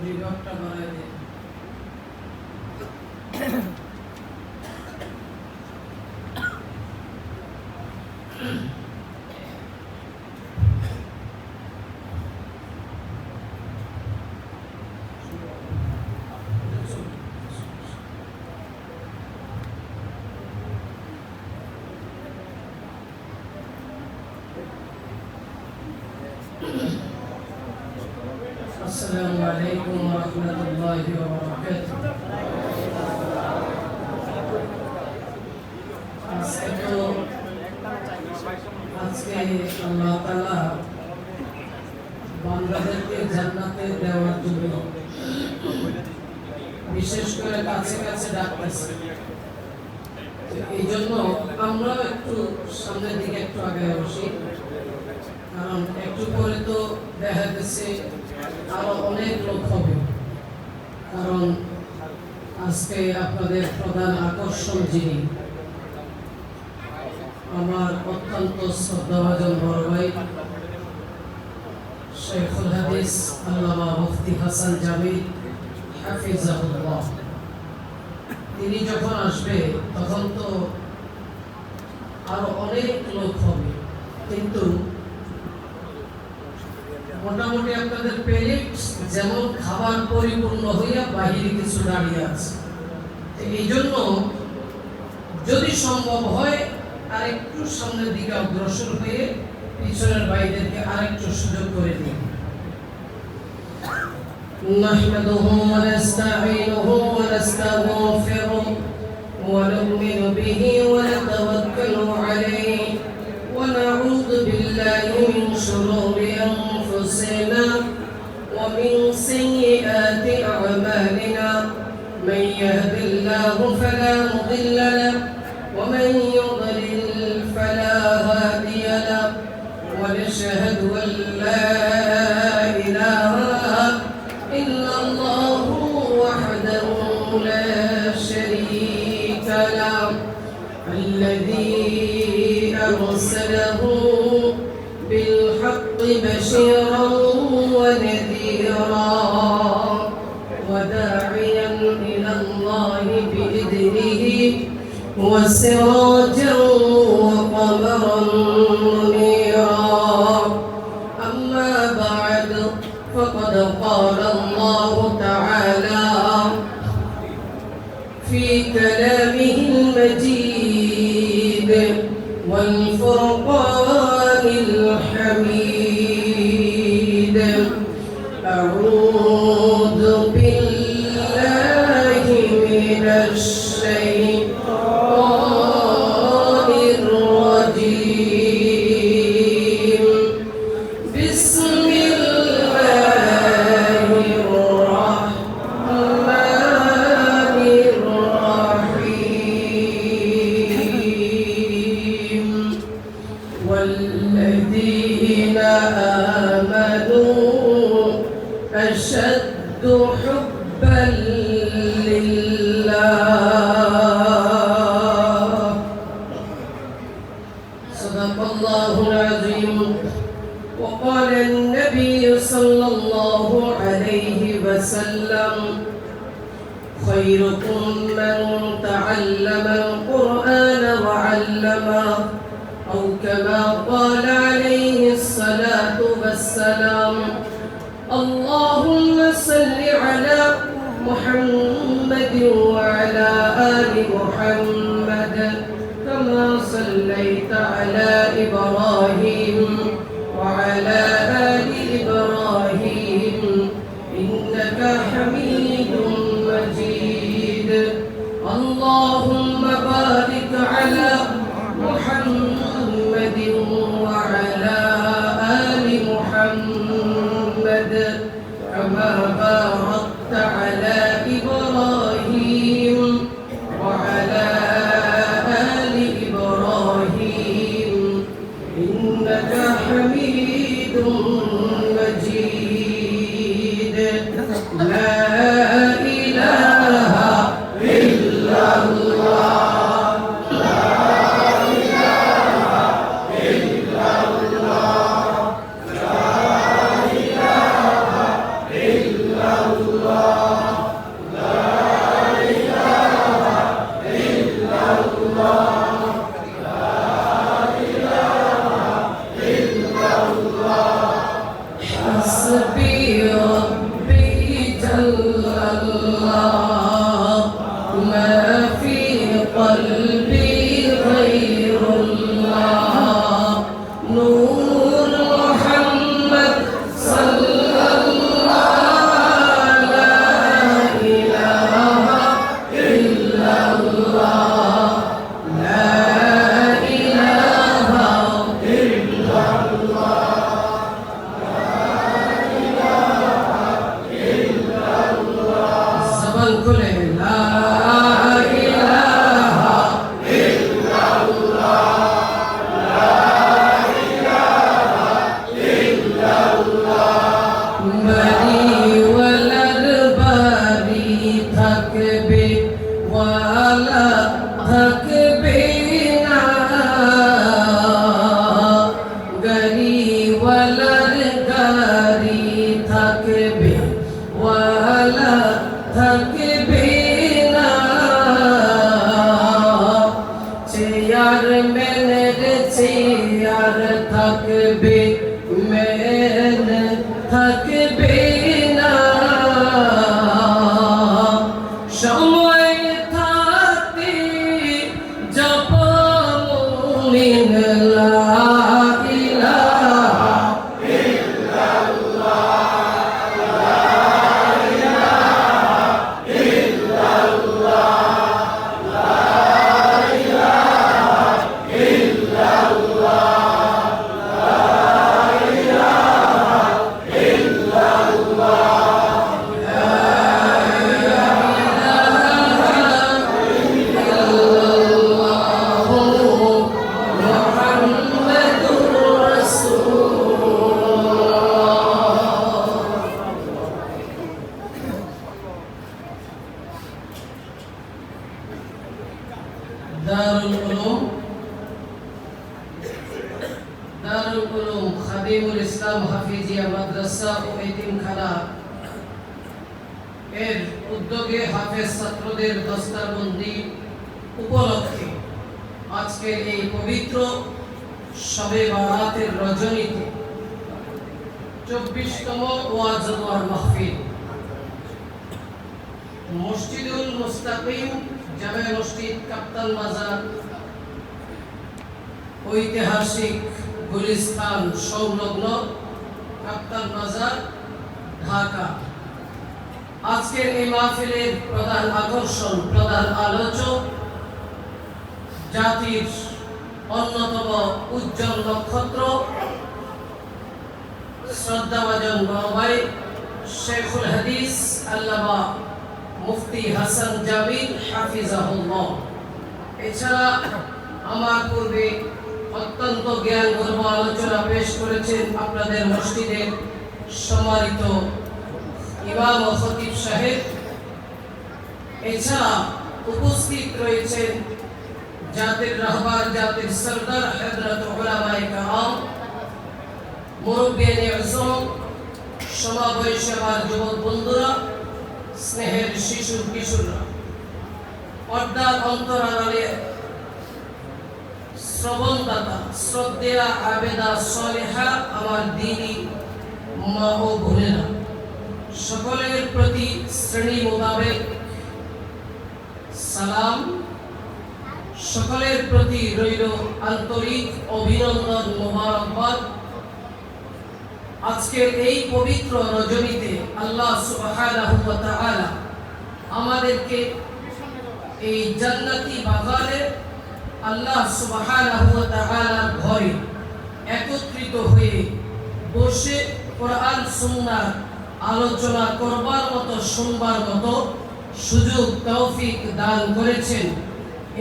বিভাগটা বাড়াই দিন। السلام عليكم ورحمة الله وبركاته. আজকে আল্লাহ তাআলা বান্দাদেরকে জান্নাতে দেওয়ার জন্য বিশেষ করে কাছে কাছে ডাকতেছে। এই জন্য আমরা একটু সামনের দিকে একটু আগে বসি, কারণ একটু পরে তো দেখা যাচ্ছে আরো অনেক লোক হবে। কারণ আজকে আপনাদের প্রধান আকর্ষণ যিনি, আমার অত্যন্ত শ্রদ্ধাভাজন বড় ভাই শেখুল হাদিস আল্লামা মুফতি হাসান জামিল হাফিজাহুল্লাহ, তিনি যখন আসবে তখন তো আরো অনেক লোক হবে, কিন্তু মোটামুটি আপনাদের প্লেট যেমন খাবার পরিপূর্ণ হইয়া বাহিরে কিছু দাঁড়িয়ে আছে। এই জন্য যদি সম্ভব হয় আরেকটু সামনের দিকে অগ্রসর হয়ে পিছনের ভাইদেরকে আরেকটু সুযোগ করে দিন। নাহমাদুহু ওয়া নাস্তাঈনুহু ওয়া নাস্তাগফিরুহু ওয়া নু'মিনু বিহি ওয়া নাতাওয়াক্কালু আলাইহি ওয়া নাউযু বিল্লাহি মিন শুরুরি আনফুসিনা ওয়া মিন সাইয়্যাতি আ'মালিনা মান ইয়াহদিল্লাহু ফালা মুদিল্লা লাহু ওয়া মান يضلل فلا هادي له ونشهد أن لا إله إلا الله وحده لا شريك له الذي أرسله بالحق بشيرا ونذيرا وداعيا إلى الله بإذنه وسراجا وقمرا منيرا. أما بعد فقد قال الله تعالى في كلامه المجيد والفرقان الحميد: أعوذ بالله من الشيطان الرجيم. بسم الله الرحمن الرحيم. والذين آمنوا أشد حبا لله. صدق الله العظيم. وقال النبي صلى الله عليه وسلم: خيركم من تعلم القرآن وعلمه، أو كما قال عليه الصلاة والسلام. اللهم صل على محمد وعلى آل محمد كما صليت على إبراهيم وعلى آل إبراهيم إنك حميد مجيد. اللهم بارك على محمد وعلى آل محمد كما باركت على إبراهيم وعلى آل إبراهيم إنك حميد مجيد. لا إله إلا الله. Allah নূর মুহাম্মদ সাল্লাল্লাহু লা ইলাহা ইল্লাল্লাহ লা ইলাহা ইল্লাল্লাহ জবান খুলে লা ইলাহা ইল্লাল্লাহ লা ইলাহা ইল্লাল্লাহ বাড়িওয়ালার বাড়ি থাকবে ওয়ালা থাকবে না গাড়িওয়ালার গাড়ি থাকবে ওয়ালা থাকবে না চেয়ারম্যানের চেয়ার থাকবে ম্যান থাকবে না সময় থাকতে জপ মুমিন লা ইলাহা ইল্লাল্লাহ লা ইলাহা ইল্লাল্লাহ লা ইলাহা ইল্লাল্লাহ লা ইলাহা ইল্লাল্লাহ দারুল উলুম খাদিমুল ইসলাম হাফিজিয়া মাদ্রাসা ও এতিমখানা এর উদ্যোগে হাফেজ ছাত্রদের দস্তারবন্দি উপলক্ষে আজকের এই পবিত্র শবে বারাতের রজনীতে 24তম ওয়াজ ওয়ার মাহফিল মসজিদুল মুস্তাকিম জামে মসজিদ কাপ্তান বাজার ঐতিহাসিক গুলিস্তান সংলগ্ন কাপ্তান বাজার ঢাকা। আজকের এই মাহফিলের প্রধান আকর্ষণ, প্রধান আলোচক জাতির অন্যতম উজ্জ্বল নক্ষত্র শ্রদ্ধাভাজন বড় ভাই শেখুল হাদিস আল্লামা মুফতি হাসান জামিল হাফিজাহুল্লাহ। এছাড়া আমার পূর্বে অত্যন্ত জ্ঞানগর্ভ আলোচনা পেশ করেছেন আপনাদের মসজিদের সম্মানিত ইমাম ও খতিব সাহেব। এছাড়া উপস্থিত রয়েছেন জাতির রাহবার, জাতির সরদার হযরত উলামায়ে কেরাম, মুরব্বিয়ানে আযম, সমাবয়সী আমার যুবক বন্ধুরা, স্নেহের শিশু কিশোররা, পর্দার অন্তরালে শ্রবণদাতা, শ্রদ্ধেয়া, আবেদা, সলেহা আমার দিনী মা ও বোনেরা, সকলের প্রতি শ্রেণী মোতাবেক সালাম। সকলের প্রতি রইল আন্তরিক অভিনন্দন, মোবারকবাদ। আজকের এই পবিত্র রজনীতে আল্লাহ সুবহানাহু ওয়া তাআলা আমাদেরকে এই জান্নাতি বাগানে আল্লাহ সুবহানাহু ওয়া তাআলার ঘরে একত্রিত হয়ে বসে কোরআন সুন্নাহ আলোচনা করবার মতো, শুনবার মতো সুযোগ তৌফিক দান করেছেন।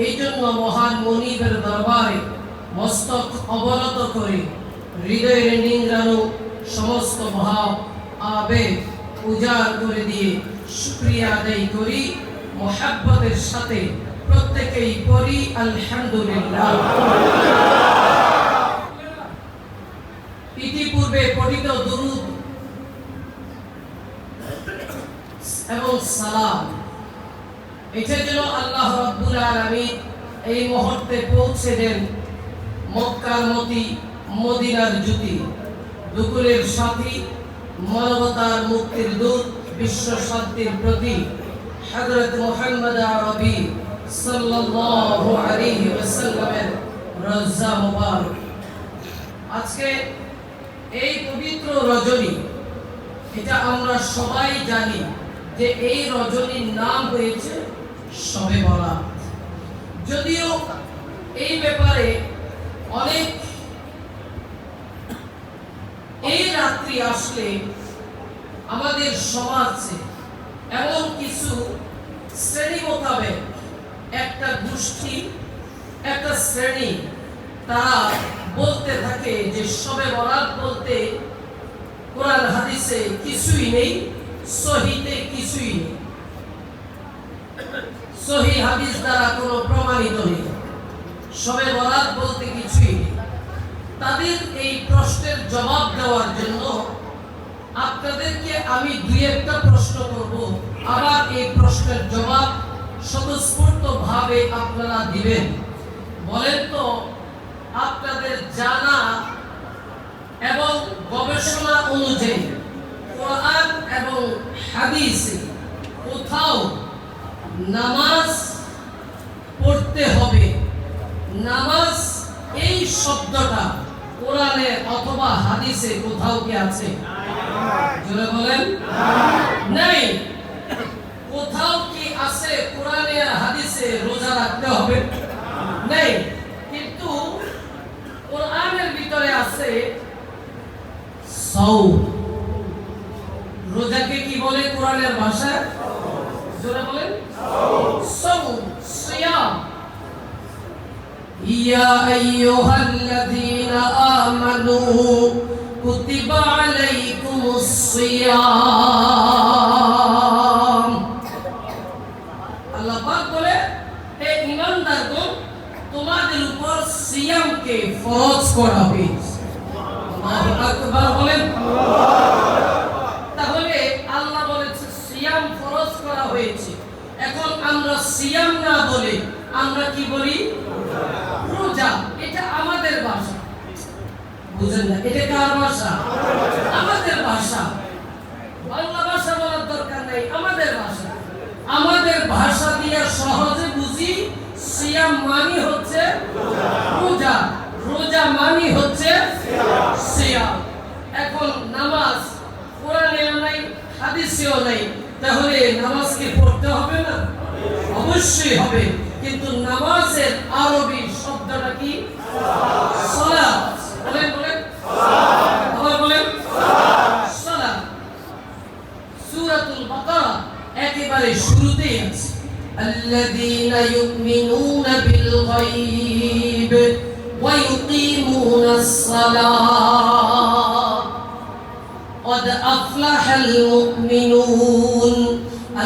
এই জন্য মহান মনিবের দরবারে মস্তক অবনত করে হৃদয়ের নিংড়ানো সমস্ত ভাব আবেগ উজাড় করে দিয়ে শুকরিয়া আদায় করি। মুহাব্বতের সাথে প্রত্যেকেই পড়ি আলহামদুলিল্লাহ। ইতিপূর্বে পঠিত দুরূদ এবং সালাম, এটা যেন আল্লাহ রাব্বুল আলামিন এই মুহূর্তে পৌঁছে দেন মক্কার মতি, মদিনার জ্যোতি, দুকুলের সাথী, মানবতার মুক্তির দূত, বিশ্ব শান্তির প্রতীক হযরত মুহাম্মদ আরবি সাল্লাল্লাহু আলাইহি ওয়াসাল্লামের রওজা মুবারক। আজকে এই পবিত্র রজনী, এটা আমরা সবাই জানি যে এই রজনীর নাম হয়েছে শবে বরাত। যদিও এই ব্যাপারে অনেক এই রাত্রি আসলে আমাদের সমাজে এমন কিছু শ্রেণী মোতাবেক একটা গোষ্ঠী, একটা শ্রেণী তারা বলতে থাকে যে শবে বরাত বলতে কোরআন হাদিসে কিছুই নেই, সহিতে কিছুই নেই, সহি হাদিস দ্বারা কোনো প্রমাণিত নেই, শবে বরাত বলতে কিছুই নেই। তাদের এই প্রশ্নের জবাব দেওয়ার জন্য আপনাদেরকে আমি দুই একটা প্রশ্ন করব, আবার এই প্রশ্নের জবাব স্বতঃস্ফূর্ত ভাবে আপনারা দিবেন। বলেন তো, আপনাদের জানা এবং গবেষণা অনুযায়ী কোরআন এবং হাদিসে কোথাও নামাজ পড়তে হবে, নামাজ এই শব্দটা কোরআনে অথবা হাদিসে কোথাও কি আছে? জোরে বলেন। নাই। কোথাও কি আছে কোরআনে আর হাদিসে রোজা রাখতে হবে? নাই। কিন্তু কোরআনের ভিতরে আছে সাওম। রোজাকে কি বলে কোরআনের ভাষায়? জোরে বলেন। সাওম, সিয়াম। ইয়া আইয়ুহাল্লাযীনা আমানু কুতিবা আলাইকুমুস সিয়াম। আল্লাহ পাক বলে, হে ঈমানদারগণ, তোমাদের উপর সিয়ামকে ফরজ করা হয়েছে। আল্লাহু আকবার বলেন। তাহলে আল্লাহ বলেছে সিয়াম ফরজ করা হয়েছে। এখন আমরা সিয়াম না বলে আমরা কি বলি? রোজা। এটা আমাদের ভাষা, বুঝেন না? এটা কার ভাষা? আমাদের ভাষা। বাংলা ভাষা বলার দরকার নেই, আমাদের ভাষা। আমাদের ভাষা দিয়ে সহজে বুঝি সিয়াম মানে হচ্ছে রোজা, রোজা মানে হচ্ছে সিয়াম। এখন নামাজ কোরআনেও নাই, হাদিসেও নাই, তাহলে নামাজ কি পড়তে হবে না? অবশ্যই হবে। কিন্তু নামাজের আরবি শব্দটা কি? সালাত। বলেন বলেন, আবার বলেন, সালাত। সূরাতুল বাকারা একেবারে শুরুতেই আছে, আল্লাযীনা ইউমিনুনা বিল গায়ব ওয়া ইউকিমুনাস সালাত قد أفلح المؤمنون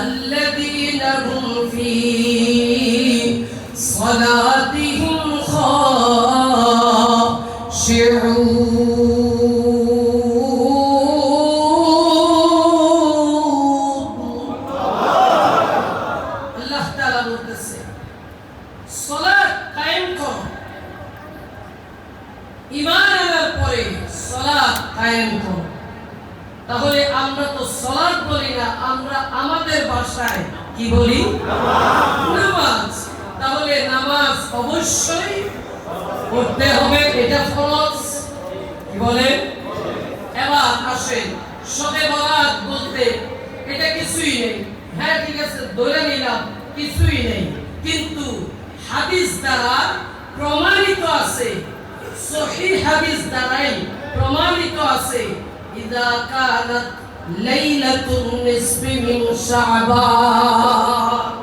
الذين هم في صلاتهم خاشعون الله تعالى বলতেছে সালাত কায়েম করো, ঈমান আনার পরে সালাত কায়েম করো। তাহলে আমরা তো সালাত বলি না, আমরা আমাদের ভাষায় কি বলি? নামাজ। তাহলে নামাজ অবশ্যই পড়তে হবে, এটা ফরজ। কি বলে? এবার আসেন, শবে বরাত বলতে এটা কিছুই নেই। হ্যাঁ ঠিক আছে, ধরে নিলাম কিছুই নেই, কিন্তু হাদিস দ্বারা প্রমাণিত আছে, সহিহ হাদিস দ্বারাই প্রমাণিত আছে, إذا كانت ليلة النصف من شعبان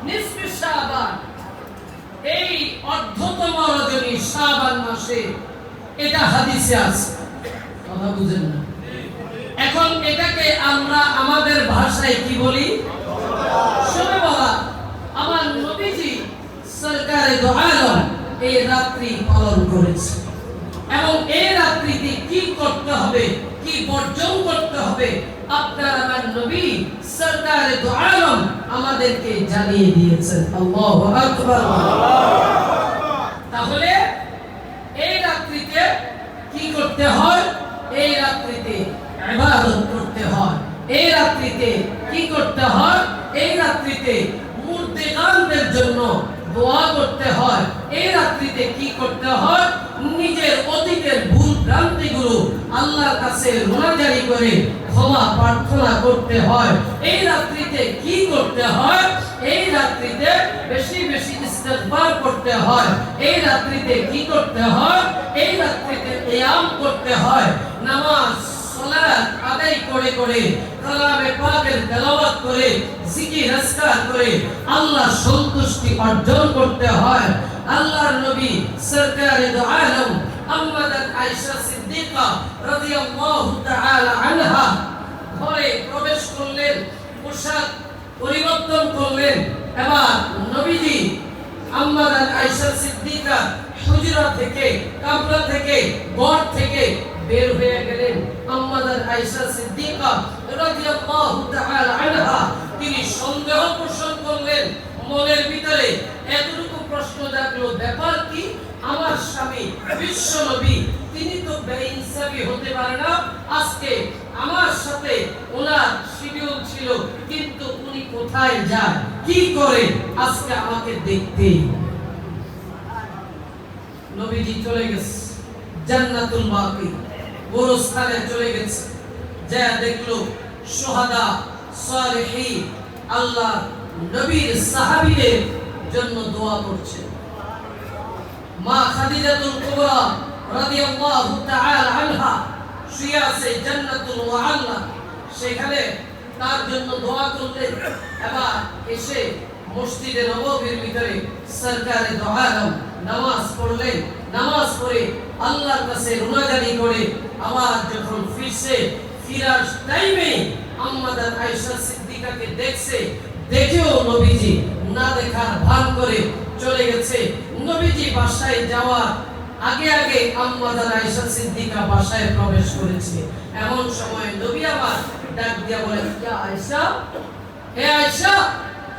نصف شعبان এই অর্ধতম রজনী শাবান মাসে, এটা হাদিসে আছে। কথা বুঝেন না? এখন এটাকে আমরা আমাদের ভাষায় কি বলি? শবে বরাত। আমার নবীজি সরকারে দো আলম এই রাত্রি পালন করেছে, এবং এই রাত্রিতে কি করতে হবে, কি বর্জন করতে হবে, আপনার আমার নবী সরকারে দো আলম আমাদেরকে জানিয়ে দিয়েছেন। আল্লাহু আকবার। তাহলে এই রাত্রিতে কি করতে হয়? এই রাত্রিতে ইবাদত করতে হয়। এই রাত্রিতে কি করতে হয়? এই রাত্রিতে মুর্দেগানদের জন্য দোয়া করতে হয়। এই রাত্রিতে কি করতে হয়? নিজের অতীতের ভুল ভ্রান্তিগুলো আল্লাহর কাছে রোনাজারি করে ক্ষমা প্রার্থনা করতে হয়। এই রাত্রিতে কি করতে হয়? এই রাত্রিতে বেশি বেশি ইস্তেগফার করতে হয়। এই রাত্রিতে কি করতে হয়? এই রাত্রিতে কিয়াম করতে হয়। নামাজ সালাত আদায় করে করে কালামে পাকের তেলাওয়াত করে জিকির আজকার করে আল্লাহ সন্তুষ্টি অর্জন করতে হয়। আল্লাহর নবী সরকারে দু আলম আম্মাদাত আয়েশা সিদ্দিকা রাদিয়াল্লাহু তাআলা আনহা ঘরে প্রবেশ করলেন, পোশাক পরিবর্তন করলেন। এবার নবীজি আম্মাদাত আয়েশা সিদ্দিকা হুজরা থেকে, কামরা থেকে, ঘর থেকে বের হয়ে গেলেন। আম্মাদাত আয়েশা সিদ্দিকা রাদিয়াল্লাহু তাআলা আনহা তিনি সন্দেহ পোষণ করলেন মনের ভিতরে। এতটুকু প্রশ্ন জাগলো, ব্যাপার কি? আমার স্বামী বিশ্ব নবী, তিনি তো বেইনসাফি হতে পারে না। আজকে আমার সাথে ওনার শিডিউল ছিল, কিন্তু উনি কোথায় যায়, কি করে, আজকে আমাকে দেখতে। নবীজি চলে গেছে জান্নাতুল বাকি, বড় স্থানে চলে গেছে। যা দেখলো শুহাদা সালেহীন আল্লাহ নবীর সাহাবীদের জন্য দোয়া করছে। মা খাদিজাতুল কুবরা রাদিয়াল্লাহু তাআলা আনহা শুয়ে আছে জান্নাতুল মুআল্লা, সেখানে তার জন্য দোয়া করলেন। এবার এসে মসজিদে নববীর ভিতরে সরকারে দু আলম নামাজ পড়লেন। নামাজ পড়ে আল্লাহর কাছে রোনাজারি করে আবার যখন ফিরার টাইমে আম্মাদাত আয়েশা সিদ্দিকাকে দেখছে, দেখেও নবীজি না দেখার ভান করে চলে গেছে। নবীজি বাসায় যাওয়ার আগে আগে আম্মাদাত আয়েশা সিদ্দিকা বাসায় প্রবেশ করেছে। এমন সময় নবী আবার ডাক দিয়া বলেন, ইয়া আয়েশা, হে আয়েশা,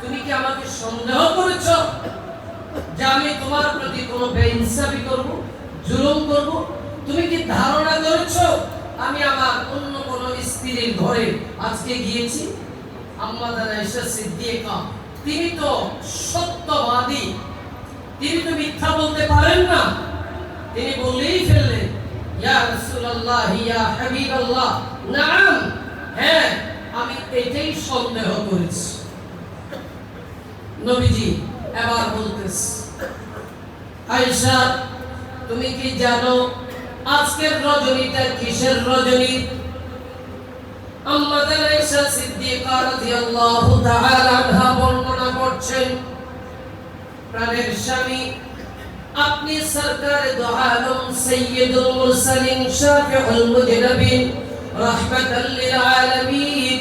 তুমি কি আমাকে সন্দেহ করেছো যে আমি তোমার প্রতি কোনো বেইনসাফি করব, জুলুম করব? তুমি কি ধারণা করেছো আমি আমার অন্য কোনো স্ত্রীর ঘরে আজকে গিয়েছি? আম্মাদাত আয়েশা সিদ্দিকা তিনি তো সত্যবাদী, তিনি তো মিথ্যা বলতে পারেন না। তিনি বলেই ফেললেন, ইয়া রাসূলুল্লাহ, ইয়া হাবিবাল্লাহ, নাম, হ্যাঁ, আমি এটাই সন্দেহ করেছি। নবীজি এবার বলতেছে, আয়েশা, তুমি কি জানো আজকের রজনীটা কিসের রজনী? আম্মাদাত আয়েশা সিদ্দিকা রাদিয়াল্লাহু তাআলা আনহা বর্ণনা করছেন, প্রাণের স্বামী আপনি সরকারে দু আলম সাইয়্যিদুল মুরসালিন শাফিউল মুজনাবিন রাহমাতাল লিল আলামিন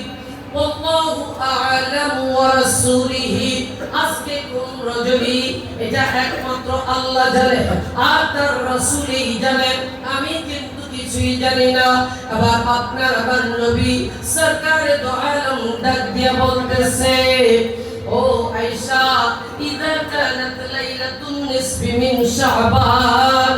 ওয়াল্লাহু আ'লামু ওয়া রাসূলিহি। আজকে কোন রজনী এটা একমাত্র আল্লাহ জানে আর তার রাসূলই জানেন, আমি কিন্তু কিছুই জানি না। আবার আপনার আমার নবী সরকারে দু আলম ডাক দিয়ে বলতেছে, ও আয়েশা, ইযা কানাত লাইলাতুন নিসফি মিন শাবান,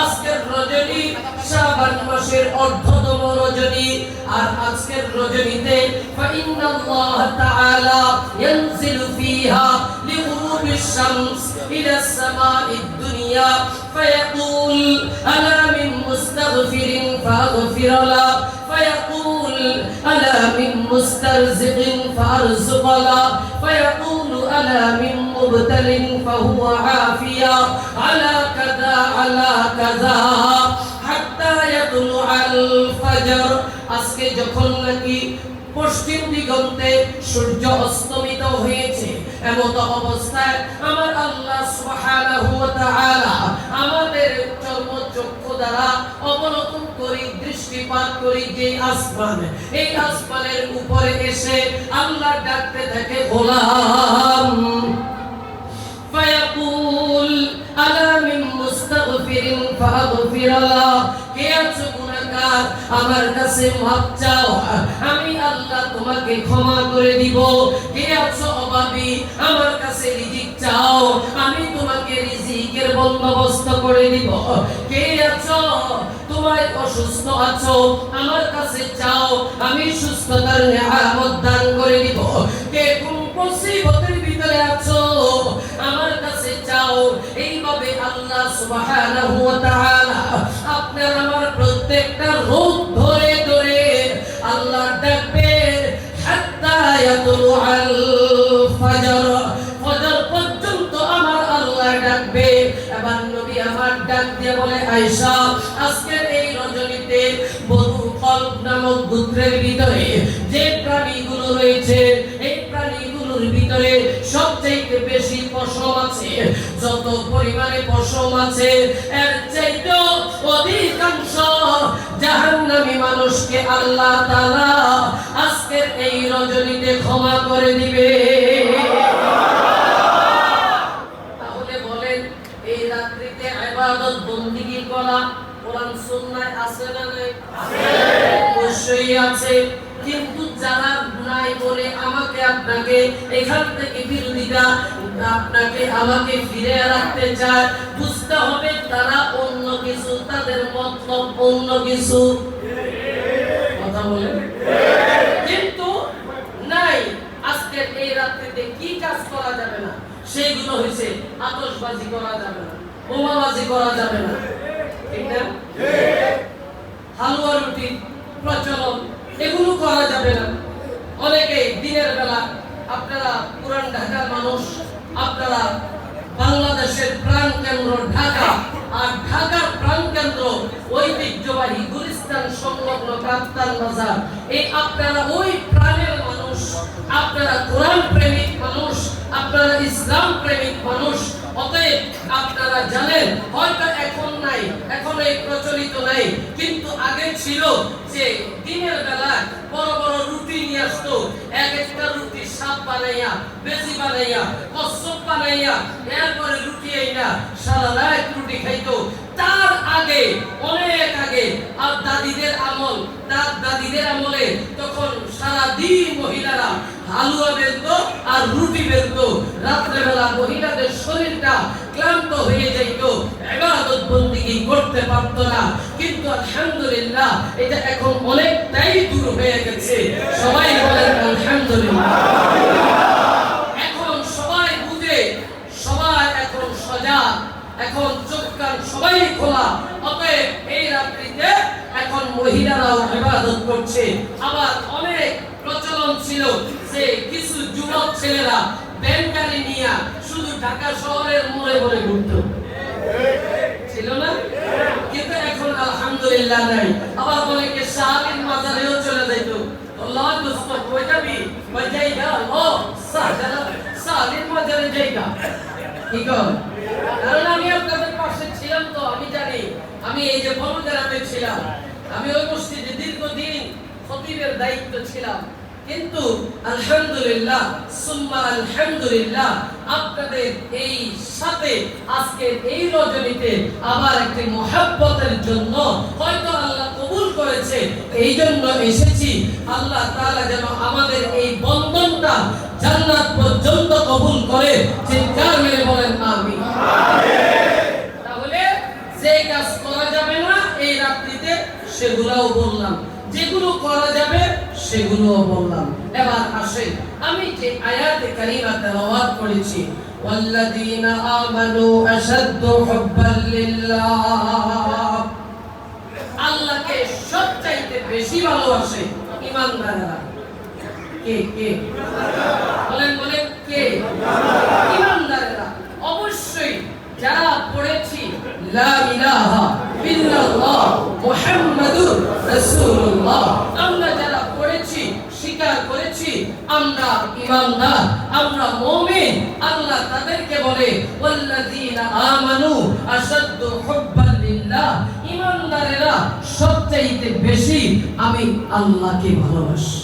আজকের রজনী শাবান মাসের অর্ধতম রজনী। আর আজকের রজনীতে ফাইন্নাল্লাহ তাআলা ইয়ানজিলু ফিহা লিগুরুবিশ শামস ইলা সামাঈদ দুনিয়া ফায়াকুল আলা মিন মুস্তাগফিরিন ফাগফির লা, ফায়াকুল আলা মিন মুস্তারজিকিন ফারযুক লা, ফায়াকুল আলা মিন মুবতালিন ফাহুয়া আফিয়া আলা কাযা আলা কাযা হাত্তা ইয়াতুলু আল ফজর। আজকে যখন নাকি পশ্চিম দিগন্তে সূর্য অস্তমিত হয়েছে, এমত অবস্থায় আমার আল্লাহ সুবহানাহু ওয়া তাআলা আমাদের চর্মচক্ষু দ্বারা অবলোকন করি, দৃষ্টিপাত করি যে আসমান, এই আসমানের উপরে এসে আল্লাহ ডাকতে থাকে, গোলাম, ফায়াকুল আলা মিন মুস্তাগফিরিন ফাগফির লা, কে আছো গুনাহগার, আমার কাছে মাফ চাও, আমি আল্লাহ তোমাকে ক্ষমা করে দিব। কে আছো অভাবী, আমার কাছে রিজিক চাও, আমি তোমাকে রিজিকের বন্দোবস্ত করে দিব। কে আছো তোমার অসুস্থ আছো, আমার কাছে চাও, আমি সুস্থতার নিয়ামত দান করে দিব। কে কোন মুসিবতের ভিতরে আছো, আমার কাছে চাও, দাও। এইভাবে আল্লাহ সুবহানাহু ওয়া তাআলা আপনার আমার প্রত্যেকটা রূপ ধরে ধরে আল্লাহ ডাকবেন হাত্তা ইয়াতুলুল ফজর, ফজর পর্যন্ত আমার আল্লাহ ডাকবে। এবার নবী আমার ডাক দিয়ে বলে, আয়েশা আজকের এই রজনীতে বনু কলব নামক গোত্রের ভিতরে যে প্রাণীগুলো রয়েছে এই প্রাণীগুলোর ভিতরে সবচেয়ে বেশি পশম আছে। যত পরিমাণে পশম আছে এর চাইতে অধিকাংশ জাহান্নামী মানুষকে আল্লাহ তাআলা আজকের এই রজনীতে ক্ষমা করে দিবে। তাহলে বলেন এই রাত্রিতে ইবাদত বন্দেগী করা কোরআন সুন্নাহয় আছে না নাই? আছে, অবশ্যই আছে। কিন্তু যারা নাই বলে আমাকে আপনাকে এখান থেকে বিরোধিতা আপনাকে আমাকে ফিরে রাখতে চায়, বুঝতে হবে তারা অন্য কিছু, তাদের মতলব অন্য কিছু। কথা বলেন। কিন্তু নাই আজকের এই রাত্রিতে কি কাজ করা যাবে না সেইগুলো হয়েছে আতশবাজি করা যাবে না, বোমাবাজি করা যাবে না, ঠিক না? হালুয়া রুটি প্রচলন এগুলো করা যাবে না। অনেকে দিনের বেলা, আপনারা পুরান ঢাকার মানুষ, আপনারা বাংলাদেশের প্রাণ কেন্দ্র ঢাকা, আর ঢাকার প্রাণ কেন্দ্র ঐতিহ্যবাহী গুলিস্তান সংলগ্ন কাপ্তান বাজার। এই আপনারা ওই প্রাণের মানুষ, আপনারা কোরআন প্রেমিক মানুষ, আপনারা ইসলাম প্রেমিক মানুষ। অতএব আপনারা জানেন হয়তো এখন নাই, এখন এই প্রচলিত নাই, কিন্তু আগে ছিল যে দিনের বেলা বড় বড় রুটি নিয়ে আসতো, এক একটা রুটি সাপ বানাইয়া, বেজি বানাইয়া, কচ্ছপ বানাইয়া, এরপরে রুটি আইনা সারা রাত রুটি খাইতো। তার আগে, অনেক আগে, আর দাদিদের আমল, দাদিদের আমলে তখন সারা দিন মহিলারা হালুয়া বেলতো আর রুটি বেলতো। রাত্রেবেলা মহিলাদের শরীরটা ক্লান্ত হয়ে যাইত, ইবাদত বন্দেগী করতে পারত না। কিন্তু আলহামদুলিল্লাহ এটা এখন অনেকটাই দূর হয়ে গেছে। সবাই বলেন আলহামদুলিল্লাহ। এখন সবাই বুঝে, সবাই এখন সজাগ, এখন চোখ কান সবাই খোলা। অতএব এই রাত্রিতে এখন মহিলারাও ইবাদত করছে। আবার অনেক প্রচলন ছিল যে কিছু যুবক ছেলেরা ব্যাংকারি নিয়ে শুধু ঢাকা শহরের মোড়ে মোড়ে ঘুরতো, ছিল না? কিন্তু এখন আলহামদুলিল্লাহ নাই। আবার অনেকে শাহীন মাজারেও চলে যাইত। আল্লাহ দোস্ত কই যাবি? কই যাইগা? ও শাহীন মাজারে যাইগা। কি কর? কারণ আমি আপনাদের পাশে ছিলাম, তো আমি জানি। আমি এই যে বনগ্রামে ছিলাম, আমি ওই মসজিদে দীর্ঘদিন খতিবের দায়িত্ব ছিলাম। কিন্তু আলহামদুলিল্লাহ সুম্মা আলহামদুলিল্লাহ আপনাদের এই সাথে আজকে এই রজনীতে আবার একটি মহব্বতের জন্য হয়তো আল্লাহ কবুল করেছে, এই জন্য এসেছি। আল্লাহ তাআলা যেন আমাদের এই বন্ধনটা জান্নাত পর্যন্ত কবুল করে। চিৎকার মেরে বলেন আমিন। তাহলে যে কাজ করা যাবে না এই রাত্রিতে সেগুলোও বললাম, যেগুলো করা যাবে সেগুলোও বললাম। এবার আসেন, আমি যে আয়াতে কারিমা তেলাওয়াত করেছি, ওয়াল্লাযীনা আমানু আশাদ্দু হুব্বান লিল্লাহ, আল্লাহকে সবচাইতে বেশি ভালোবাসে ঈমানদাররা। কে কে বলেন, বলেন কে? ঈমানদাররা। অবশ্যই যারা পড়েছি লা ইলাহা ইল্লাল্লাহ মুহাম্মাদুর রাসূলুল্লাহ, আমরা যারা পড়েছি, স্বীকার করেছি আমরা ঈমানদার, আমরা মুমিন, আল্লাহ তাদেরকে বলে ওয়াল্লাযীনা আমানু আশাদ্দু হুব্বান লিল্লাহ, ঈমানদারেরা সবচেয়ে বেশি আমি আল্লাহকে ভালোবাসি।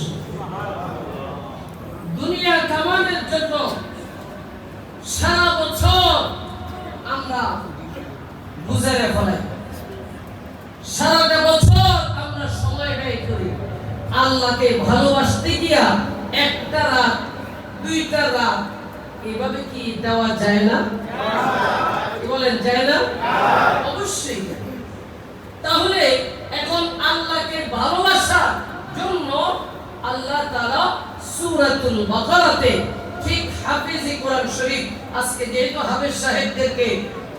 দুনিয়া কামানোর জন্য সারা বছর আমরা গুজারে ফেলাই, সারাটা বছর আমরা সময় ব্যয় করি। আল্লাহকে ভালোবাসতে গিয়া একটা রাত, দুইটা রাত এইভাবে কি দেওয়া যায় না? বলেন যায় না? অবশ্যই। তাহলে এখন আল্লাহকে ভালোবাসার জন্য আল্লাহ তাআলা সূরাতুল বাকারাতে, ঠিক হাফিজি কোরআন শরীফ আজকে যেহেতু হাফেজ সাহেবদেরকে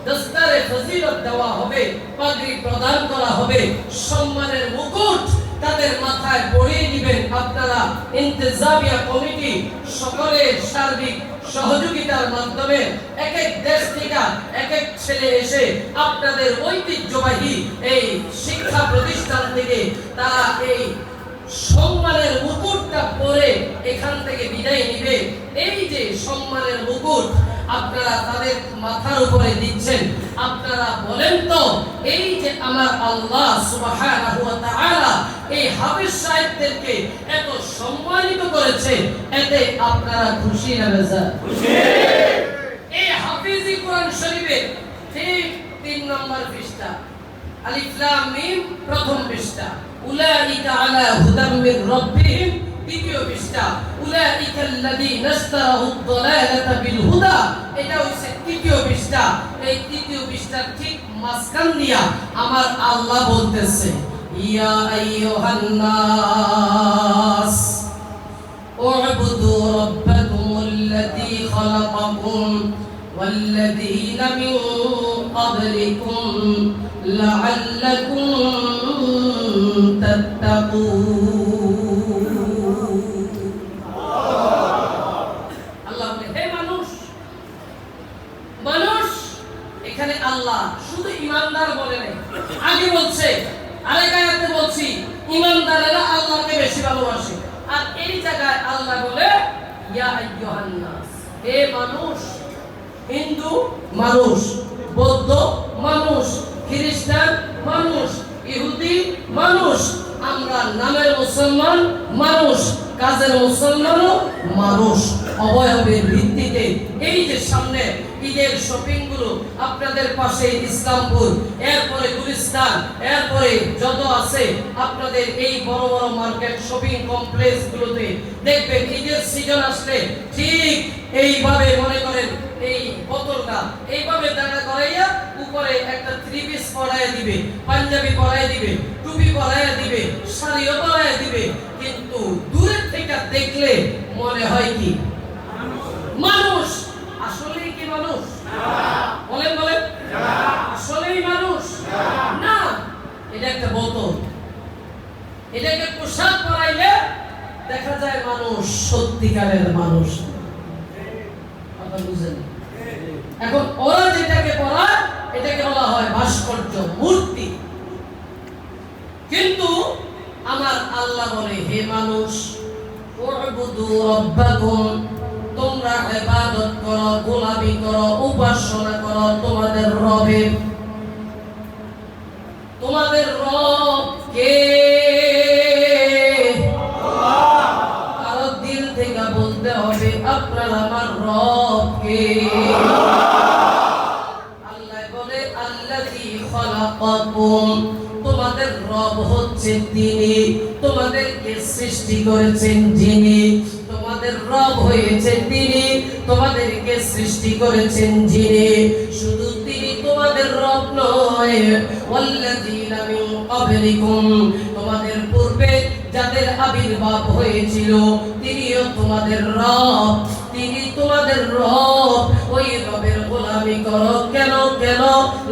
দস্তারে ফজিলত দেওয়া হবে, পাগড়ি প্রদান করা হবে, সম্মানের মুকুট তাদের মাথায় পরিয়ে দিবেন আপনারা ইন্তেজামিয়া কমিটি সকলের সার্বিক সহযোগিতার মাধ্যমে এক এক দেশ থেকে এক এক ছেলে এসে আপনাদের ঐতিহ্যবাহী এই শিক্ষা প্রতিষ্ঠান থেকে তারা এই সম্মানের মুকুটটা পরে এখান থেকে বিদায় নিবে। এই যে সম্মানের মুকুট আপনারা তাদের মাথার উপরে দিচ্ছেন, আপনারা বলেন তো এই যে আমার আল্লাহ সুবহানাহু ওয়া তাআলা এই হাফেজ সাহেবদেরকে এত সম্মানিত করেছে, এতে আপনারা খুশি না বেজার? খুশি। এই হাফেজি কোরআন শরীফের ঠিক 3 নম্বর পৃষ্ঠা, আলিফ লাম মিম প্রথম পৃষ্ঠা, উলাইকা আলা হুদাম মির রাব্বিহিম দ্বিতীয় পৃষ্ঠা, উলাইকা আল্লাযীনা ইশতারাহুদ দালালাতা বিল হুদা এটা হইছে তৃতীয় পৃষ্ঠা। এই তৃতীয় পৃষ্ঠার ঠিক মাঝখান দিয়া আমার আল্লাহ বলতেছে, ইয়া আইয়ুহান নাস উ'বুদু রাব্বাকুমুল্লাযী খালাকাকুম ওয়াল্লাযীনা মিন ক্বাবলিকুম লাআল্লাকুম তাত্তাকুন। আল্লাহ বলে, হে মানুষ, মানুষ এখানে আল্লাহ শুধু ঈমানদার বলে নাই, আগে বলছে আরেক আয়াতে বলছি ঈমানদারেরা আল্লাহকে বেশি ভালোবাসে, আর এই জায়গায় আল্লাহ বলে ইয়া আইয়ুহান নাস, হে মানুষ। হিন্দু মানুষ, বৌদ্ধ মানুষ, খ্রিস্টান মানুষ, ইহুদি মানুষ, আমরা নামের মুসলমান মানুষ, কাজের মুসলমানও মানুষ, অবয়বের ভিত্তিতে। এই যে সামনে ঈদের শপিং গুলো আপনাদের পাশে ইসলামপুর, এরপরে গুলিস্তান, এরপরে যত আছে আপনাদের এই বড় বড় মার্কেট শপিং কমপ্লেক্স গুলোতে দেখবেন ঈদের সিজন আসলে ঠিক এইভাবে মনে করেন এই বোতলটা এইভাবে দাঁড়া করাইয়া উপরে একটা থ্রি পিস পরাইয়া দিবে, পাঞ্জাবি পরাইয়া দিবে, টুপি পরাইয়া দিবে, শাড়িও পরাইয়া দিবে, কিন্তু দূরে থেকে দেখলে মনে হয় কি মানুষ। আসলেই কি মানুষ? বলেন বলেন, আসলেই মানুষ না। এটা একটা বোতল, এটাকে পোশাক পরাইলে দেখা যায় মানুষ, সত্যিকারের মানুষ। বুঝেন? এখন ওরা যেটাকে পরায় এটাকে বলা হয় ভাস্কর্য, মূর্তি। কিন্তু আমার আল্লাহ বলে, হে মানুষ, উ'বুদু রাব্বাকুম, তোমরা ইবাদত করো, গোলামি করো, উপাসনা করো তোমাদের রবের। তোমাদের রব কে? বলতে হবে আপনার আমার রব কে? আল্লাহ বলে আল্লাযী খালাকাকুম, তোমাদের রব হচ্ছে তিনি, তোমাদেরকে সৃষ্টি করেছেন যিনি। তোমাদের রব হয়েছে তিনি, তোমাদেরকে সৃষ্টি করেছেন যিনি। শুধু তিনি তোমাদের রব নয়, ওয়াল্লাযীনা মিন ক্বাবলিকুম, তোমাদের পূর্বে যাদের আবির্ভাব হয়েছিল তিনিও তোমাদের রব, তিনি তোমাদের রব। ওই রবের গোলামি করো। কেন? কেন?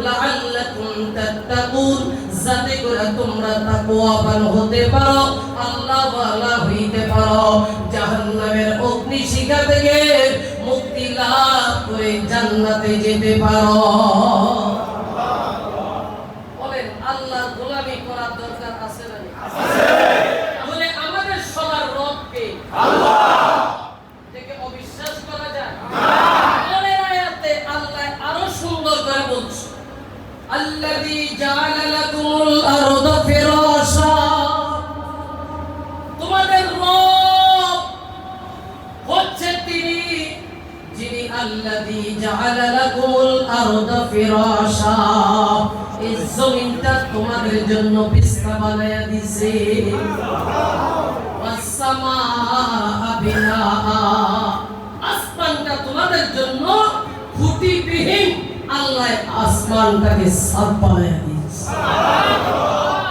লাআল্লাকুম তাত্তাকুন, যাতে করে তোমরা তাকওয়াবান হতে পারো, আল্লাহ ওয়ালা হইতে পারো, জাহান্নামের অগ্নিশিখা থেকে মুক্তি লাভ করে জান্নাতে যেতে পারো। বলেন, আল্লাহর গোলামি করার দরকার আছে না? আছে। তাহলে আমাদের সবার রব কে? আল্লাহ। এটাকে অবিশ্বাস করা যায় না। পরের আয়াতে আল্লাহ আরো সুন্দর করে বলছে, আল্লাযী জাআলা লাকুমুল আরদা ফিরাশা, তোমাদের রব হচ্ছে তিনি যিনি আল্লাযী জাআলা লাকুমুল আরদা ফিরাশা, এই জমিনটা তোমাদের জন্য বিছানা বানায়া দিয়েছে, ওয়াস সামাআ বিনাআ, আসমানটা তোমাদের জন্য খুঁটিবিহীন আল্লাহ আসমানটাকে ছাদ বানায়া দিয়েছে।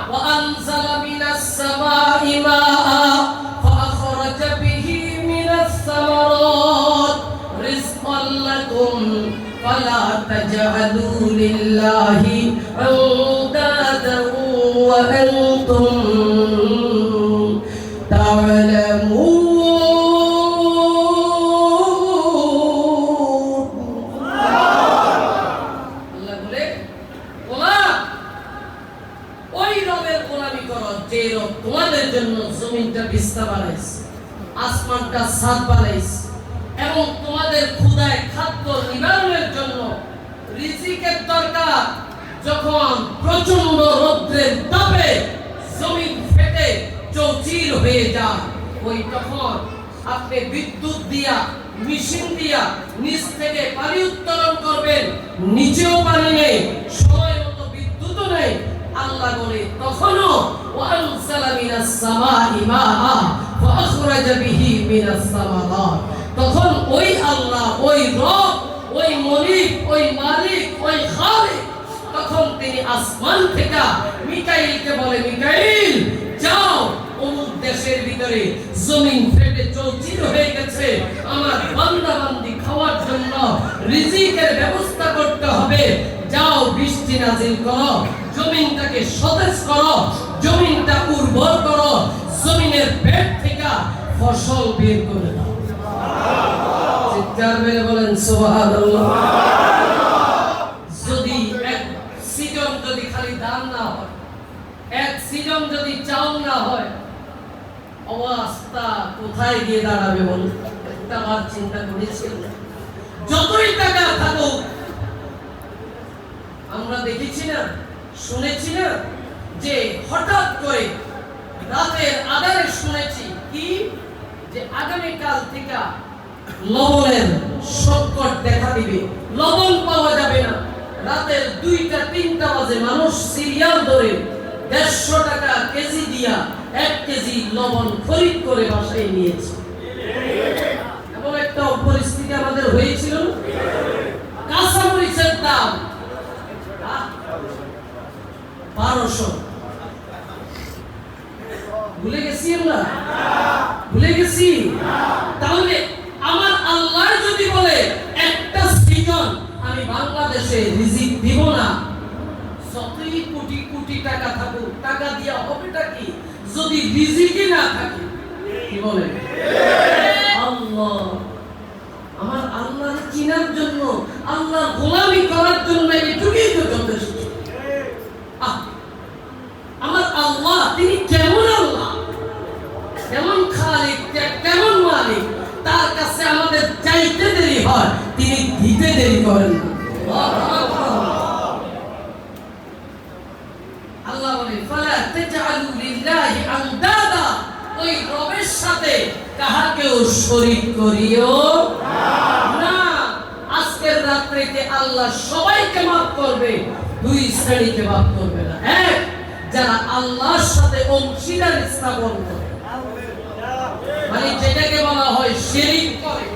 ওয়া আনজালা মিনাস সামাই মাআ ফাআখরাজা বিহি মিনাস সামারাত রিজকান লাকুম أنتم تعلمون আল্লাহ বলে গোলাম ওই রবের গোলামি করো যে রব তোমাদের জন্য জমিনটা বিস্তার বানাইছে, আসমানটা ছাদ বানাইছে এবং তোমাদের ক্ষুধায় খাদ্য নিবারণের জন্য রিজিকের দরকার। যখন প্রচন্ড রৌদ্রের তাপে জমিন ফেটে চৌচির হয়ে যায়, ওই তখন আপনি বিদ্যুৎ দিয়া মেশিন দিয়া নিচ থেকে পানি উত্তোলন করবেন, নিচেও পানি নেই, সময় মতো বিদ্যুৎও নেই। আল্লাহ বলে তখনও ওয়ানসালা মিনাস সামাই মাআ ফাআখরাজা বিহি মিনাস সামারাত, তখন ওই আল্লাহ, ওই রব, ওই মালিক, ওই মালিক, ওই খালিক, তখন তিনি আসমান থেকে মিকাইলকে বলে, মিকাইল যাও অমুক দেশের ভিতরে জমিন ফেটে চৌচির হয়ে গেছে, আমার বান্দা বান্দি খাওয়ার জন্য রিজিকের ব্যবস্থা করতে হবে, যাও বৃষ্টি নাজিল করো, জমিনটাকে সতেজ করো, জমিনটা উর্বর করো, জমিনের পেট থেকে ফসল বের করে দাও। চিৎকার মেরে বলেন সুবহানাল্লাহ। যদি এক সিজন যদি খালি ধান না হয়, এক সিজন যদি চাউল না হয়, অবস্থা কোথায় গিয়ে দাঁড়াবে বলুন? একটা বার চিন্তা করেছিল। যতই টাকা থাকুক, আমরা দেখেছি না, শুনেছি না যে হঠাৎ করে রাতের আধারে শুনেছি কি যে আগামীকাল থেকে লবণের সংকট দেখা দিবে, লবণ পাওয়া যাবে না। রাতের 2টা 3টা বাজে মানুষ সিরিয়াল ধরে 150 টাকা কেজি দিয়া 1 কেজি লবণ খরিদ করে বাসায় নিয়েছে। এমন একটা পরিস্থিতি আমাদের হয়েছিল। কাঁচামরিচের দাম 1200। ভুলে গেছি আমরা? ভুলে গেছি? তাহলে আমার আল্লাহ যদি বলে একটা সিজন আমি বাংলাদেশে রিজিক দিব না, যতই কোটি কোটি টাকা থাকুক, টাকা দিয়া হবেটা কি যদি রিজিকই না থাকে? কি বলে আল্লাহ? আমার আল্লাহর চিনার জন্য, আল্লাহর গোলামি করার জন্য এটুকুই তো যথেষ্ট। আমার আল্লাহ তিনি কেমন আল্লাহ, কেমন খালিক, কেমন মালিক, তার কাছে আমাদের চাইতে দেরি হয়, তিনি দিতে দেরি করেন না। আল্লাহ বলে ফালা তাজআলু লিল্লাহি আনদাদা, ওই রবের সাথে কাহাকেও শরীক করিও না। আজকের রাত্রিতে আল্লাহ সবাইকে মাফ করবে, 2 শ্রেণীকে মাফ করবে না। এক, যারা আল্লাহর সাথে অংশীদারি স্থাপন করে, মানে যেটাকে বলা হয় শিরক করে,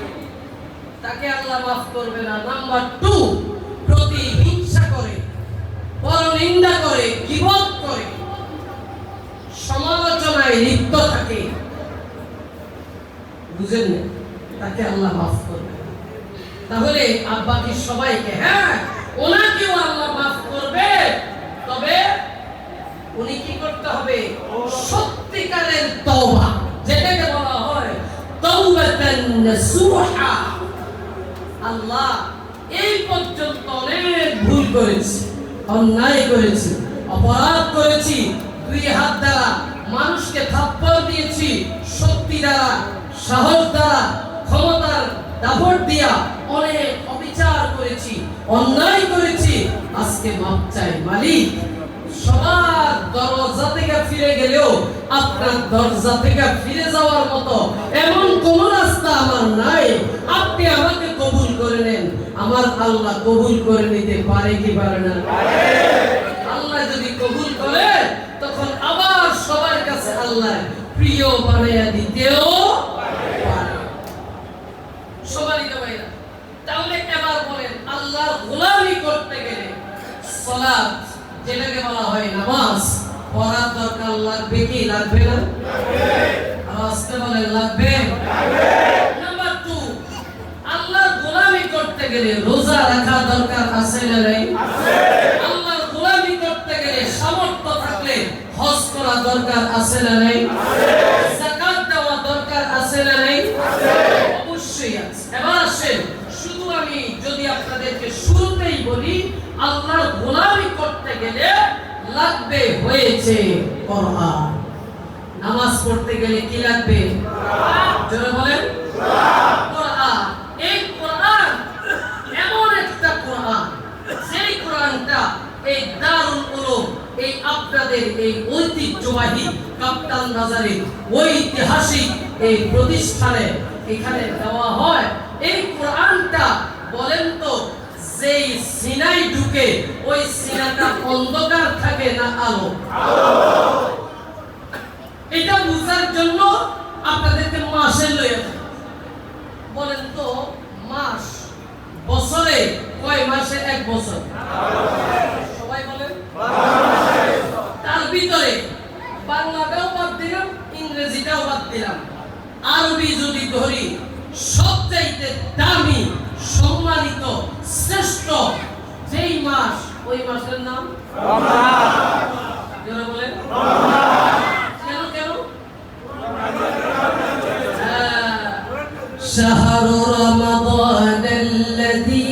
তাকে আল্লাহ মাফ করবে না। নাম্বার 2, প্রতিহিংসা করে, পরনিন্দা করে, গীবত করে, সমালোচনায় লিপ্ত থাকে, বুঝেন না, তাকে আল্লাহ মাফ করবে না। তাহলে বাকি সবাইকে, হ্যাঁ ওনাকেও আল্লাহ মাফ করবে, তবে উনি কি করতে হবে? সত্যিকারের তওবা, যেটাকে বলা হয় তাওবাতান নাসুহা। আল্লাহ এই পর্যন্ত অনেক ভুল করেছি, অন্যায় করেছি, অপরাধ করেছি, 2 হাত দ্বারা মানুষকে থাপ্পড় দিয়েছি, শক্তি দ্বারা, সাহস দ্বারা, ক্ষমতার দাপট দিয়া অনেক অবিচার করেছি, অন্যায় করেছি। আজকে মাপ চাই মালিক। সবার দরজা থেকে ফিরে গেলেও আপনার দরজা থেকে ফিরে যাওয়ার মতো এমন কোন রাস্তা আমার নাই। আপনি আমাকে কবুল করে নেন, আমার আল্লাহ কবুল করে নিতে পারে কি পারে না? আল্লাহ যদি কবুল করে, তখন আবার সবার কাছে আল্লাহ প্রিয় বানাইয়া দিতেও পারে। সবারই ভাইরা, তাহলে এবার বলেন, আল্লাহর গোলামি করতে গেলে সালাত, যেটাকে বলা হয় নামাজ, পড়ার দরকার লাগবে কি লাগবে না? আওয়াজটা বলেন, লাগবে। নাম্বার 2, আল্লাহর গোলামি করতে গেলে রোজা রাখা দরকার আছে না নাই? আল্লাহর গোলামি করতে গেলে সামর্থ্য থাকলে হজ করা দরকার আছে না নাই? যাকাত দেওয়া দরকার আছে না নাই? অবশ্যই আছে। এবার আসেন, শুধু আমি যদি আপনাদেরকে শুরুতেই বলি, আল্লাহর গোলামি করতে গেলে লাগবে হয়েছে কোরআন। নামাজ পড়তে গেলে কি লাগবে? জোরে বলেন, কোরআন। এই কোরআন এমন একটা কোরআন, সেই কোরআনটা এই দারুল উলুম, এই আপনাদের এই ঐতিহ্যবাহী কাপ্তান বাজারের ঐতিহাসিক এই প্রতিষ্ঠানে এখানে দেওয়া হয়। এই কোরআনটা বলেন তো, যেই সিনাই ঢুকে ওই সিনাটা অন্ধকার থাকে না আলো? এটা বুঝার জন্য আপনাদেরকে মাসে লয়ে বলেন তো, মাস বছরে কয় মাসে এক বছর? সবাই বলেন। তার ভিতরে বাংলাটাও বাদ দিলাম, ইংরেজিটাও বাদ দিলাম, আরবি যদি ধরি, সবচাইতে দামি, সম্মানিত, শ্রেষ্ঠ যেই মাস, ওই মাসের নাম যারা বলেন কেন কেন? শাহরু রমাদান আল্লাযী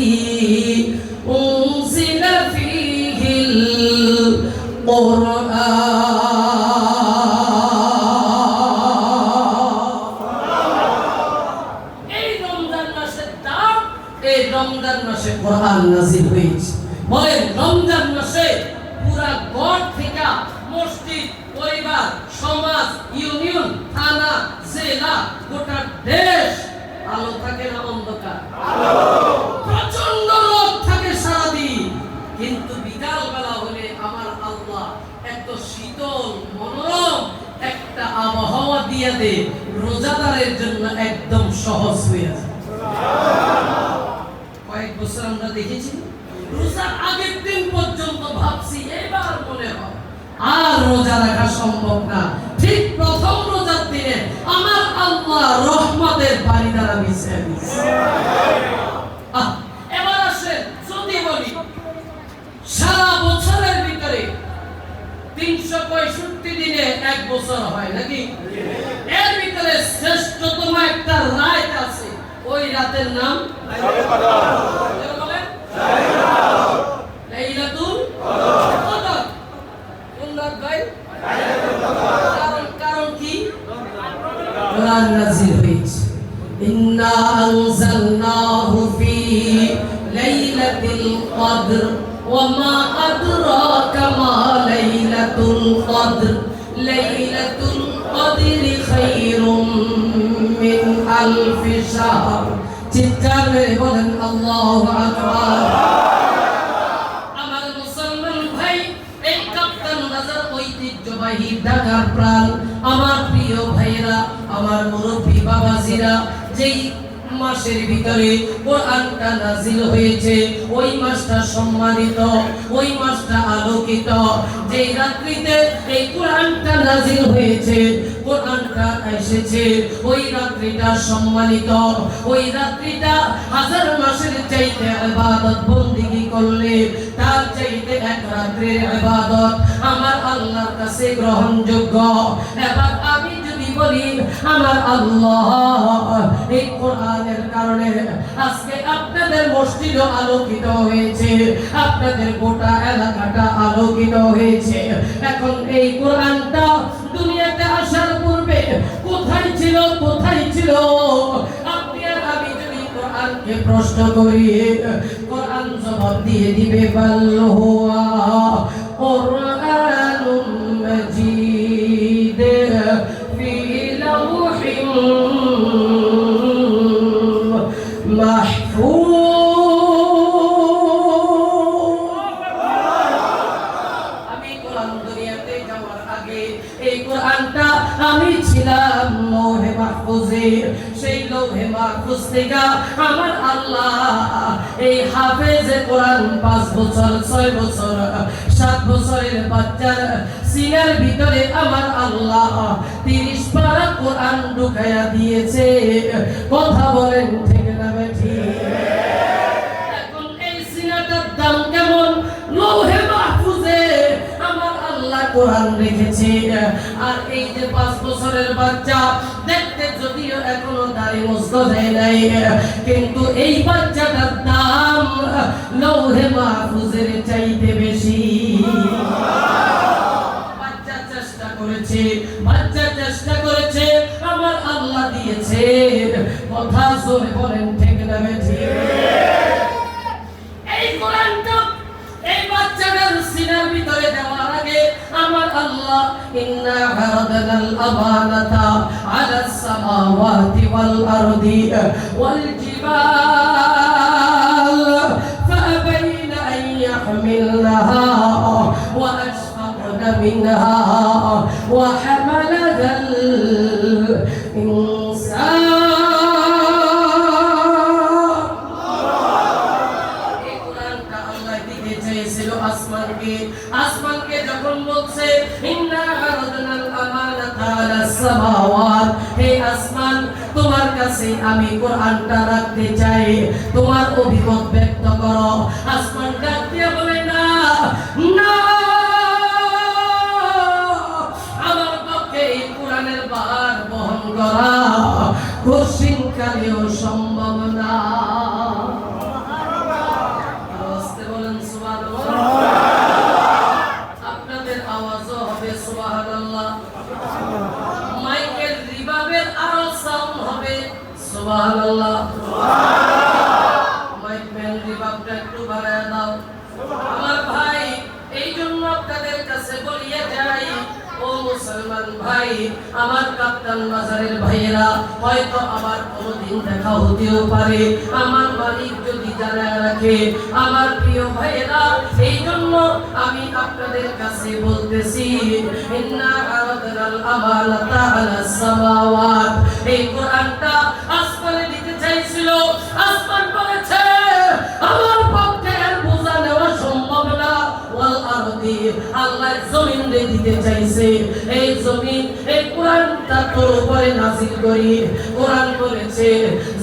উনজিলা ফীহিল কুরআন। এই রমজান মাসের দাম, এই রমজান মাসে কোরআন নাযিল হয়েছে। বলেন, রমজান মাসে পুরা গড় থেকে মসজিদ, পরিবার, সমাজ, ইউনিয়ন, থানা, জেলা, গোটা দেশ আলো থাকে না অন্ধকার? প্রচন্ড রোদ থাকে সারাদিন, কিন্তু বিকাল বেলা হলে আমার আল্লাহ এত শীতল মনোরম একটা আবহাওয়া দিয়ে দে, রোজাদারের জন্য একদম সহজ হয়ে যায়। কয়েক বছর আমরা দেখেছি, রোজার আগের দিন পর্যন্ত ভাবছি এবার মনে হয় আর রোজা রাখা সম্ভব না। ঠিক প্রথম রোজার দিনে আমার আল্লাহ রহমতের বাড়ি দ্বারা বিছিয়ে দিয়েছে। এবার আসেন, যদি বলি সারা বছরের ভিতরে 365 দিনে এক বছর হয় নাকি? এর ভিতরে শ্রেষ্ঠতম একটা রাত আছে, ওই রাতের নাম লাইলাতুল কদর। কোন রাত ভাই? কারণ কি? কোরআন নাযিল হয়েছে, ইন্না আনজালনাহু ফি লাইলাতিল কদর ওয়া মা আদরাকা মা লাইলাতুল কদর লাইলাতুল কদরি খায়রুম মিন আলফি শাহর। চিৎকার করে বলেন আল্লাহু আকবার। আমার মুসলমান ভাই, এই কাপ্তান বাজার ঐতিহ্যবাহী ঢাকার প্রাণ, আমার প্রিয় ভাইরা, আমার মুরব্বী বাবাজিরা, যেই মাসের ভিতরে কোরআনটা নাযিল হয়েছে, ওই মাসটা সম্মানিত, ওই মাসটা আলোকিত। যেই রাত্রিতে এই কোরআনটা নাযিল হয়েছে, কোরআনটা এসেছে, ওই রাত্রিটা সম্মানিত। ওই রাত্রিটা হাজার মাসের চাইতে ইবাদত বন্দেগী করলে তার চাইতে এক রাত্রির ইবাদত আমার আল্লাহর কাছে গ্রহণযোগ্য। এবার আমি যদি বলি, আমার আল্লাহ এই কোরআনের কারণে আজকে আপনাদের মসজিদ আলোকিত হয়েছে, আপনাদের গোটা এলাকাটা আলোকিত হয়েছে। এখন এই কোরআনটা দুনিয়াতে আসার পূর্বে কোথায় ছিল, কোথায় ছিল? আপনি আর আমি যদি কোরআনকে প্রশ্ন করি, কোরআন জবাব দিয়ে দিবে, বাল হুয়া কুরআনুম মাজিদ ফি লাওহিন মাহফুজ। আমি কোরআন দুনিয়াতে যাওয়ার আগে এই কোরআনটা আমি ছিলাম লৌহে মাহফুজে। সেই লৌহে মাহফুজ থেকে আমার আল্লাহ এই হাফেজে কোরআন 5 বছর, 6 বছর, 7 বছরের বাচ্চার সিনার ভিতরে আমার আল্লাহ 30 পারা কোরআন ঢুকাইয়া দিয়েছে। কথা বলেন ঠিক না ঠিক? এখন এই সিনাটার দাম কেমন? লৌহে মাহফুজে আমার আল্লাহ কোরআন রেখেছে। আর এই যে 5 বছরের বাচ্চা দেখতে যদিও এখনো দাড়ি মুছতে দেয় নাই, কিন্তু এই বাচ্চাটার দাম লৌহে মাহফুজের চাইতে বেশি। বাচ্চা চেষ্টা করেছে, আমার আল্লাহ দিয়েছে। কথা জোরে বলেন ঠিক না ঠিক? এই কোরআনটা এই বাচ্চাটার সিনার ভিতরে দেওয়ার আগে আমার আল্লাহ ইন্না আরাদনাল আমানাতা আলাস সামাওয়াতি ওয়াল আরদি ওয়াল জিবাল ফাআবাইনা আন ইয়াহমিলনাহা ওয়া আশফাকনা মিনহা ওয়া হামালাহাল ইনসান। আসমানকে যখন বলছে ইন্না আরাদনাল আমানাতা আলাস সামাওয়াত, হে আসমান তোমার কাছে আমি কোরআনটা রাখতে চাই, তোমার অভিমত ব্যক্ত করো। আসমান ডাক দিয়ে বলে না না, আমার পক্ষে এই কোরআনের ভার বহন করা কঠিনকালেও সম্ভব না। মাইকেল রিবাবের আরো সাউন্ড হবে সুবহানাল্লাহ। মাইকেল রিবাবটা একটু বাড়ায় দাও আমার ভাই। এই জন্য আপনাদের কাছে বলিয়ে যাই, ও মুসলমান ভাই, আমার কাপ্তান বাজারের ভাইয়েরা, হয়তো আবার কোনোদিন দেখা হতেও পারে, আমার মালিক যদি জানায় রাখে। আমার প্রিয় ভাইয়েরা, এই জন্য আমি আপনাদের কাছে বলতেছি ইন্না আরাদনাল আমানাতা আলাস সামাওয়াত, এই কোরআনটা আসমানে দিতে চাইছিল। আসমান বলেছে আমার পক্ষে আর বোঝা নেওয়া সম্ভব না। ওয়াল আরদি, আল্লাহ জমিনে দিতে চাইছে। এই জমিন এই কোরআনটা তোর উপরে নাযিল করি। কোরআন বলেছে,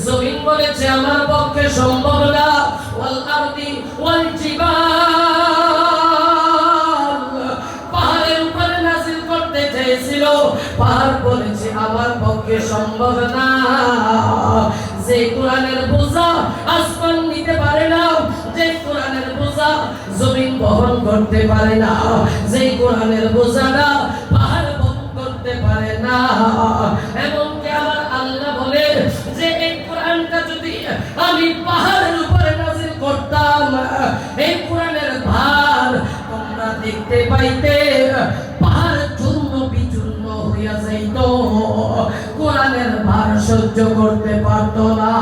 জমিন বলেছে আমার পক্ষে সম্ভব না। ওয়াল আরদি ওয়াল জিবাল, পাহাড়ের উপরে নাযিল করতে চেয়েছিল, পাহাড় বলেছে আমার পক্ষে সম্ভব না। যে কোরআনের বোঝা আসমান নিতে পারে না, যে কোরআনের বোঝা জমিন বহন করতে পারে না, যে কোরআনের বোঝাটা পাহাড় বহন করতে পারে না। এমনকি আমার আল্লাহ বলে যে এই কোরআনটা যদি আমি পাহাড়ের উপরে নাযিল করতাম, এই কোরআনের ভার তোমরা দেখতে পাইতে, পাহাড় চূর্ণ বিচূর্ণ হইয়া যাইত, কোরআনের ভার সহ্য করতে পারতো না।